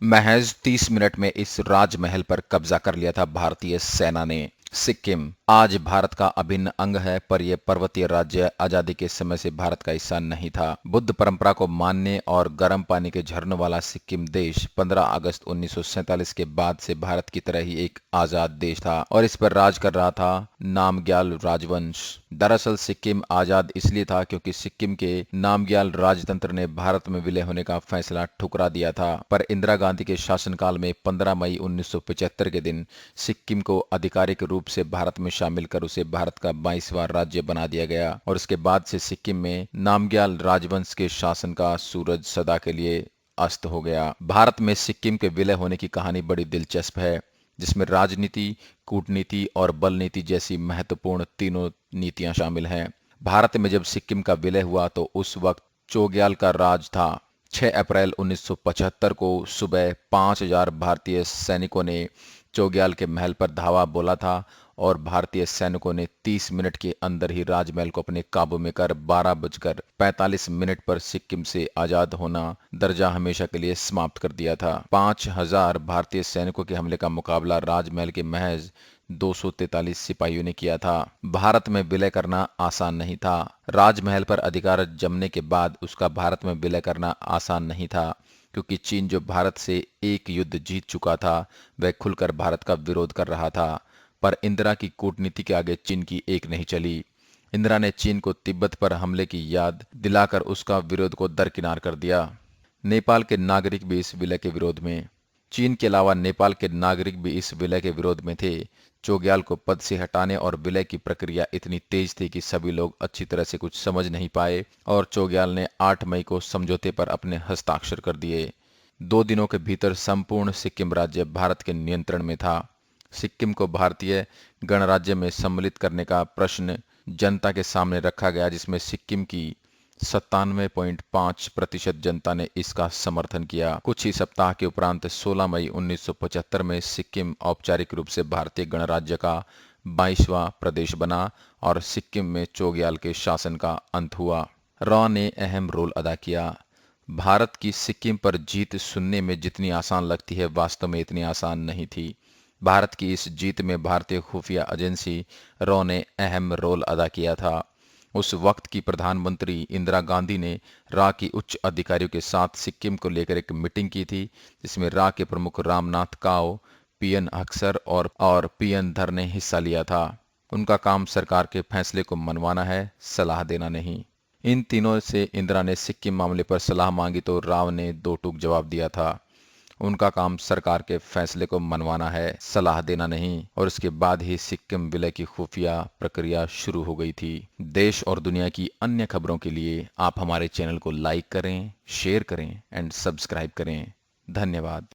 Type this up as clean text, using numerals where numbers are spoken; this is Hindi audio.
महज 30 मिनट में इस राजमहल पर कब्जा कर लिया था भारतीय सेना ने। सिक्किम आज भारत का अभिन्न अंग है, पर यह पर्वतीय राज्य आजादी के समय से भारत का हिस्सा नहीं था। बुद्ध परंपरा को मानने और गर्म पानी के झरनों वाला सिक्किम देश 15 अगस्त 1947 के बाद से भारत की तरह ही एक आजाद देश था और इस पर राज कर रहा था नामग्याल राजवंश। दरअसल सिक्किम आजाद इसलिए था क्योंकि सिक्किम के नामग्याल राजतंत्र ने भारत में विलय होने का फैसला ठुकरा दिया था, पर इंदिरा गांधी के शासनकाल में 15 मई 1975 के दिन सिक्किम को आधिकारिक रूप से भारत में शामिल कर उसे भारत का 22वां राज्य बना दिया गया और उसके बाद से सिक्किम में नामग्याल राजवंश के शासन का सूरज सदा के लिए अस्त हो गया। भारत में सिक्किम के विलय होने की कहानी बड़ी दिलचस्प है, जिसमें राजनीति, कूटनीति और बल नीति जैसी महत्वपूर्ण तीनों नीतियां शामिल हैं। भारत में जब सिक्किम का विलय हुआ तो उस वक्त चोग्याल का राज था। 6 अप्रैल 1975 को सुबह 5000 भारतीय सैनिकों ने चोग्याल के महल पर धावा बोला था और भारतीय सैनिकों ने 30 मिनट के अंदर ही राजमहल को अपने काबू में कर 12:45 पर सिक्किम से आजाद होना दर्जा हमेशा के लिए समाप्त कर दिया था। 5000 भारतीय सैनिकों के हमले का मुकाबला राजमहल के महज 243 सिपाहियों ने किया था। भारत में विलय करना आसान नहीं था। राजमहल पर अधिकार जमने के बाद उसका भारत में विलय करना आसान नहीं था, क्योंकि चीन जो भारत से एक युद्ध जीत चुका था वह खुलकर भारत का विरोध कर रहा था। पर इंदिरा की कूटनीति के आगे चीन की एक नहीं चली। इंदिरा ने चीन को तिब्बत पर हमले की याद दिलाकर उसका विरोध को दरकिनार कर दिया। नेपाल के नागरिक भी इस विलय के विरोध में। चीन के अलावा नेपाल के नागरिक भी इस विलय के विरोध में थे। चोग्याल को पद से हटाने और विलय की प्रक्रिया इतनी तेज थी कि सभी लोग अच्छी तरह से कुछ समझ नहीं पाए और चोग्याल ने 8 मई को समझौते पर अपने हस्ताक्षर कर दिए। 2 दिनों के भीतर संपूर्ण सिक्किम राज्य भारत के नियंत्रण में था। सिक्किम को भारतीय गणराज्य में सम्मिलित करने का प्रश्न जनता के सामने रखा गया, जिसमें सिक्किम की 97.5% जनता ने इसका समर्थन किया। कुछ ही सप्ताह के उपरांत 16 मई 1975 में सिक्किम औपचारिक रूप से भारतीय गणराज्य का 22वां प्रदेश बना और सिक्किम में चोग्याल के शासन का अंत हुआ। रॉ ने अहम रोल अदा किया। भारत की सिक्किम पर जीत सुनने में जितनी आसान लगती है, वास्तव में इतनी आसान नहीं थी। भारत की इस जीत में भारतीय खुफिया एजेंसी रॉ ने अहम रोल अदा किया था। उस वक्त की प्रधानमंत्री इंदिरा गांधी ने रा की उच्च अधिकारियों के साथ सिक्किम को लेकर एक मीटिंग की थी, जिसमें रा के प्रमुख रामनाथ काओ, पीएन अक्सर और पीएन धर ने हिस्सा लिया था। उनका काम सरकार के फैसले को मनवाना है, सलाह देना नहीं। इन तीनों से इंदिरा ने सिक्किम मामले पर सलाह मांगी तो राव ने दो टूक जवाब दिया था। उनका काम सरकार के फैसले को मनवाना है, सलाह देना नहीं। और उसके बाद ही सिक्किम विलय की खुफिया प्रक्रिया शुरू हो गई थी। देश और दुनिया की अन्य खबरों के लिए आप हमारे चैनल को लाइक करें, शेयर करें एंड सब्सक्राइब करें। धन्यवाद।